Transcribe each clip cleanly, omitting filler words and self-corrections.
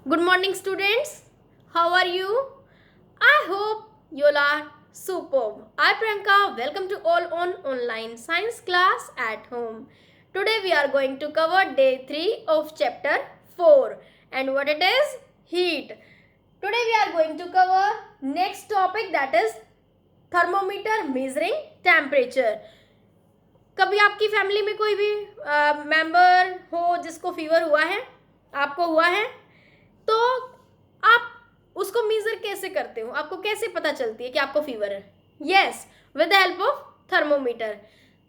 Good morning, students. How are you? I hope you all are superb. I Priyanka. Welcome to all on online science class at home. Today we are going to cover day 3 of chapter 4 and what it is? Heat. Today we are going to cover next topic, that is thermometer measuring temperature. कभी आपकी family में कोई भी member हो जिसको fever हुआ है, आपको हुआ है, तो आप उसको मेजर कैसे करते हो? आपको कैसे पता चलती है कि आपको फीवर है? Yes, with the help of thermometer.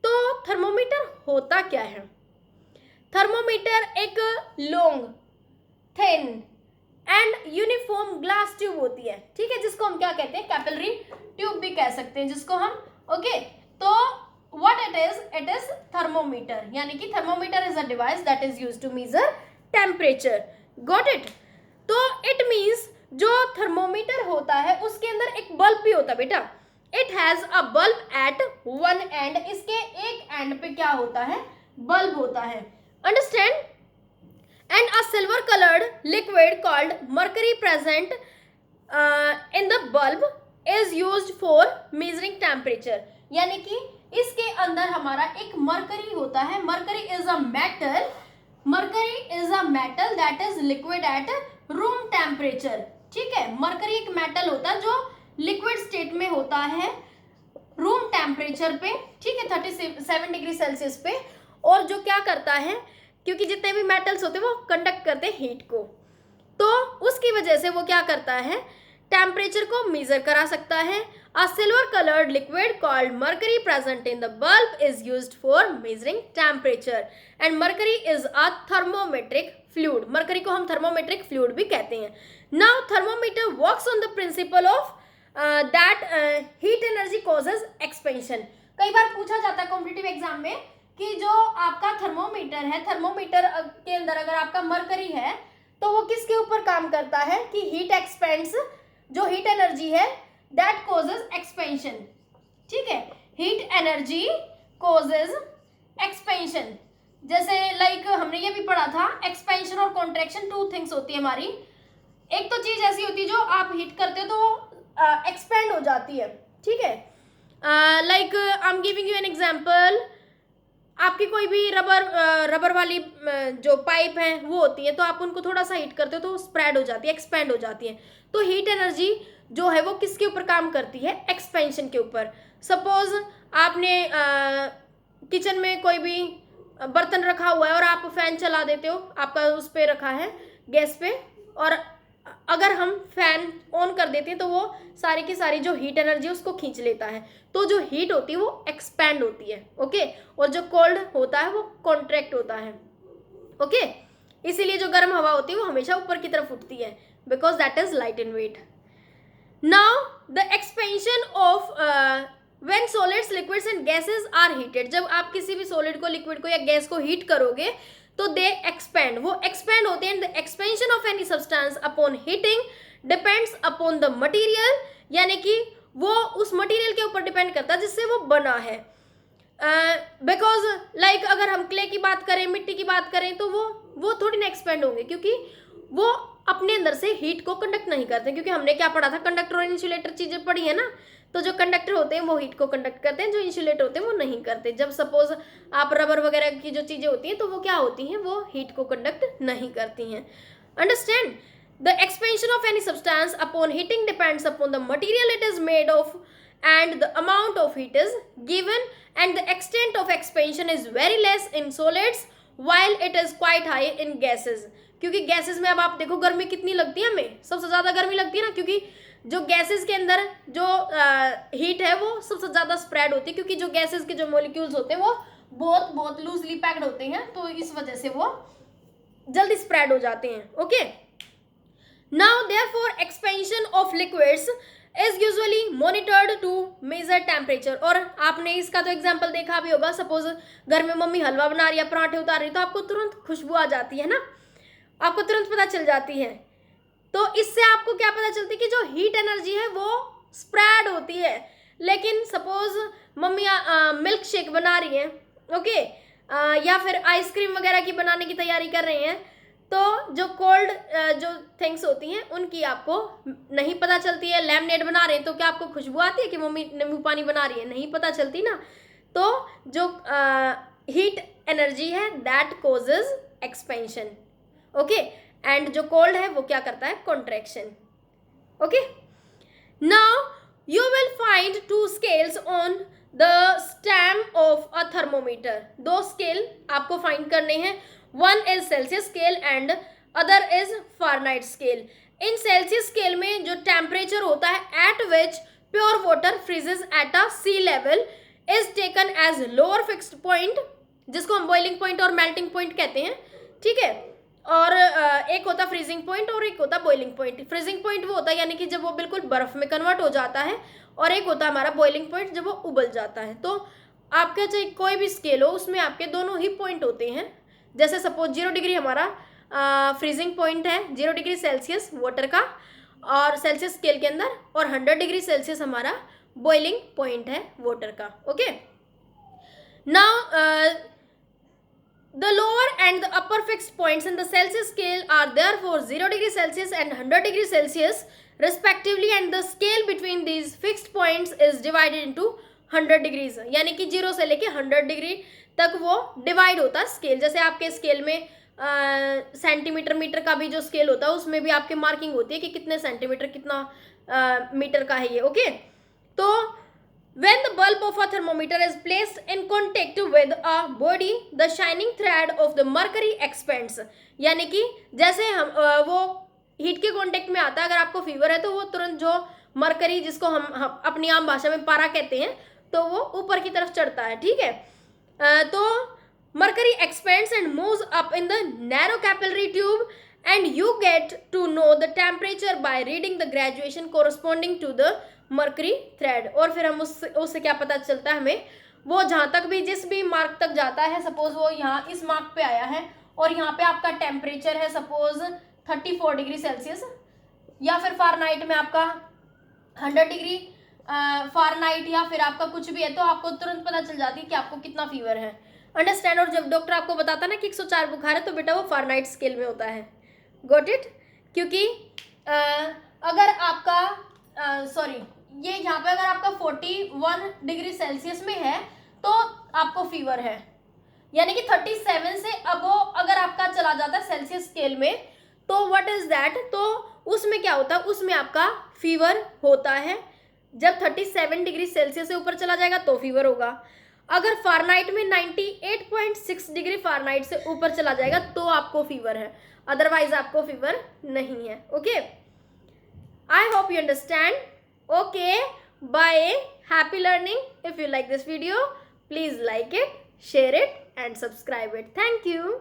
तो थर्मोमीटर होता क्या है? थर्मोमीटर एक long, thin and uniform glass tube होती है, ठीक है, जिसको हम क्या कहते हैं? कैपिलरी ट्यूब भी कह सकते हैं जिसको हम. ओके, तो what it is thermometer, यानी कि thermometer is a device that is used to measure temperature. Got it? तो it means जो थर्मोमीटर होता है उसके अंदर एक बल्ब भी होता है बेटा. It has a bulb at one end. इसके एक एंड पे क्या होता है? बल्ब होता है. Understand? And a silver colored liquid called mercury present in the bulb is used for measuring temperature. यानी कि इसके अंदर हमारा एक मरकरी होता है. Mercury is a metal. Mercury is a metal that is liquid at room temperature. ठीक है, मरकरी एक मेटल होता है जो लिक्विड स्टेट में होता है रूम टेम्परेचर पे, ठीक है, 37 डिग्री सेल्सियस पे. और जो क्या करता है, क्योंकि जितने भी मेटल्स होते हैं वो कंडक्ट करते हैं हीट को, तो उसकी वजह से वो क्या करता है? टेम्परेचर को मेजर करा सकता है. A silver colored liquid called mercury present in the bulb is used for measuring temperature and mercury is a thermometric fluid. mercury को हम thermometric fluid भी कहते हैं. Now thermometer works on the principle of that heat energy causes expansion. कई बार पूछा जाता है competitive exam में कि जो आपका थर्मोमीटर है, थर्मोमीटर के अंदर अगर आपका मरकरी है तो वो किसके ऊपर काम करता है? कि हीट एक्सपेंड्स, जो हीट एनर्जी है that causes expansion. ठीक है, heat energy causes expansion. जैसे लाइक हमने ये भी पढ़ा था, expansion और contraction टू थिंग्स होती है हमारी. एक तो चीज ऐसी होती है जो आप हीट करते हो तो वो एक्सपेंड हो जाती है, ठीक है. Like I am giving you an example. आपकी कोई भी रबर वाली जो पाइप है वो होती है, तो आप उनको थोड़ा सा हीट करते हो तो स्प्रेड हो जाती है, एक्सपेंड हो जाती है. तो हीट एनर्जी जो है वो किसके ऊपर काम करती है? एक्सपेंशन के ऊपर. सपोज आपने किचन में कोई भी बर्तन रखा हुआ है और आप फैन चला देते हो, आपका उस पर रखा है गैस पे, और अगर हम फैन ऑन कर देते हैं तो वो सारी की सारी जो हीट एनर्जी है उसको खींच लेता है. तो जो हीट होती है वो एक्सपैंड होती है. ओके, और जो कोल्ड होता है वो कॉन्ट्रैक्ट होता है. ओके, इसीलिए जो गर्म हवा होती है वो हमेशा ऊपर की तरफ उठती है, because that is light in weight. Now the expansion of when solids, liquids and gases are heated. जब आप किसी भी solid को, liquid को या गैस को हीट करोगे तो they expand, वो expand होते हैं. The expansion of any substance upon heating depends upon the material, यानी कि वो उस मटेरियल के ऊपर डिपेंड करता है जिससे वो बना है. बिकॉज लाइक अगर हम क्ले की बात करें, मिट्टी की बात करें, तो वो थोड़ी ना एक्सपेंड होंगे, क्योंकि वो अपने अंदर से हीट को कंडक्ट नहीं करते. क्योंकि हमने क्या पढ़ा था? कंडक्टर और इंसुलेटर चीजें पढ़ी है ना. तो जो कंडक्टर होते हैं वो हीट को कंडक्ट करते हैं, जो इंसुलेटर होते हैं वो नहीं करते. जब सपोज आप रबर वगैरह की जो चीजें होती हैं तो वो क्या होती हैं? वो हीट को कंडक्ट नहीं करती हैं. Understand? The expansion of any substance upon heating depends upon the material it is made of and the amount of heat is given, and the extent of expansion is very less in solids while it is quite high in gases. क्योंकि gases में अब आप देखो गर्मी कितनी लगती है हमें, सबसे ज़्यादा गर्मी लगती है ना, क्योंकि जो गैसेस के अंदर जो हीट है वो सबसे ज़्यादा स्प्रेड होती है, क्योंकि जो गैसेस के जो मॉलिक्यूल्स होते हैं वो बहुत बहुत लूजली पैक्ड होते हैं, तो इस वजह से वो जल्दी स्प्रेड हो जाते हैं. Okay, now therefore expansion of liquids is usually monitored to measure temperature. और आपने इसका तो एग्जाम्पल देखा भी होगा. सपोज घर में मम्मी हलवा बना रही है, पराठे उतार रही है, तो आपको तुरंत खुशबू आ जाती है ना, आपको तुरंत पता चल जाती है. तो इससे आपको क्या पता चलती है? कि जो हीट एनर्जी है वो स्प्रेड होती है. लेकिन सपोज मम्मी मिल्क शेक बना रही है, ओके, या फिर आइसक्रीम वगैरह की बनाने की तैयारी कर रहे हैं, तो जो कोल्ड जो थिंग्स होती हैं उनकी आपको नहीं पता चलती है। लेमनेड बना रहे हैं तो क्या आपको खुशबू आती है कि मम्मी नींबू पानी बना रही है? नहीं पता चलती ना। तो जो हीट एनर्जी है that causes expansion, okay, and जो कोल्ड है वो क्या करता है? Contraction, okay. Now you will find two scales on the stem of a thermometer. दो स्केल आपको फाइंड करने हैं, one is Celsius scale and other is Fahrenheit scale. In Celsius scale में जो टेम्परेचर होता है at which pure water freezes at a sea level is taken as lower fixed point, जिसको हम बॉइलिंग पॉइंट और melting point कहते हैं, ठीक है। और एक होता फ्रीजिंग पॉइंट और एक होता बॉइलिंग पॉइंट। फ्रीजिंग पॉइंट वो होता है यानी कि जब वो बिल्कुल बर्फ में कन्वर्ट हो जाता है, और एक होता है हमारा बॉइलिंग पॉइंट जब वो उबल जाता है। तो आपका चाहे कोई भी स्केल हो उसमें आपके दोनों ही पॉइंट होते हैं। जैसे सपोज 0 डिग्री हमारा फ्रीजिंग पॉइंट है, 0 डिग्री सेल्सियस वाटर का और सेल्सियस स्केल के अंदर, और 100 डिग्री सेल्सियस हमारा बॉइलिंग पॉइंट है वाटर का, okay. Now the lower and the upper fixed points in the Celsius scale are therefore 0 degree Celsius and 100 degree Celsius respectively, and the scale between these fixed points is divided into 100 degrees. यानी कि 0 से लेके 100 degree तक वो divide होता है scale. जैसे आपके स्केल में सेंटीमीटर मीटर का भी जो स्केल होता है उसमें भी आपके मार्किंग होती है कि कितने सेंटीमीटर कितना मीटर का है ये, ओके। तो when the bulb of a thermometer is placed in contact with a body, the shining thread of the mercury expands. यानी कि जैसे हम वो हीट के कांटेक्ट में आता है, अगर आपको फीवर है तो वो तुरंत जो मरकरी, जिसको हम अपनी आम भाषा में पारा कहते हैं, तो वो ऊपर की तरफ चढ़ता है, ठीक है। तो mercury expands and moves up in the narrow capillary tube and you get to know the temperature by reading the graduation corresponding to the mercury thread. और फिर हम उससे क्या पता चलता है हमें? वो जहाँ तक भी जिस भी मार्क तक जाता है, सपोज वो यहाँ इस मार्क पे आया है और यहाँ पे आपका टेम्परेचर है सपोज 34 डिग्री सेल्सियस, या फिर फारेनहाइट में आपका 100 डिग्री फारेनहाइट, या फिर आपका कुछ भी है, तो आपको तुरंत पता चल जाती है कि आपको कितना फीवर है, अंडरस्टैंड। और जब डॉक्टर आपको बताता ना कि 104 बुखार है, तो बेटा वो फारेनहाइट स्केल में होता है, गॉट इट। क्योंकि अगर आपका सॉरी ये यहाँ पे अगर आपका 41 डिग्री सेल्सियस में है तो आपको फीवर है, यानी कि 37 से अबव अगर आपका चला जाता है सेल्सियस स्केल में, तो व्हाट इज दैट? तो उसमें क्या होता है? उसमें आपका फीवर होता है। जब 37 डिग्री सेल्सियस से ऊपर चला जाएगा तो फीवर होगा। अगर फारेनहाइट में 98.6 डिग्री फारेनहाइट से ऊपर चला जाएगा तो आपको फीवर है, अदरवाइज आपको फीवर नहीं है, okay. I hope you understand. Okay, bye. Happy learning. If you like this video, please like it, share it and subscribe it. Thank you.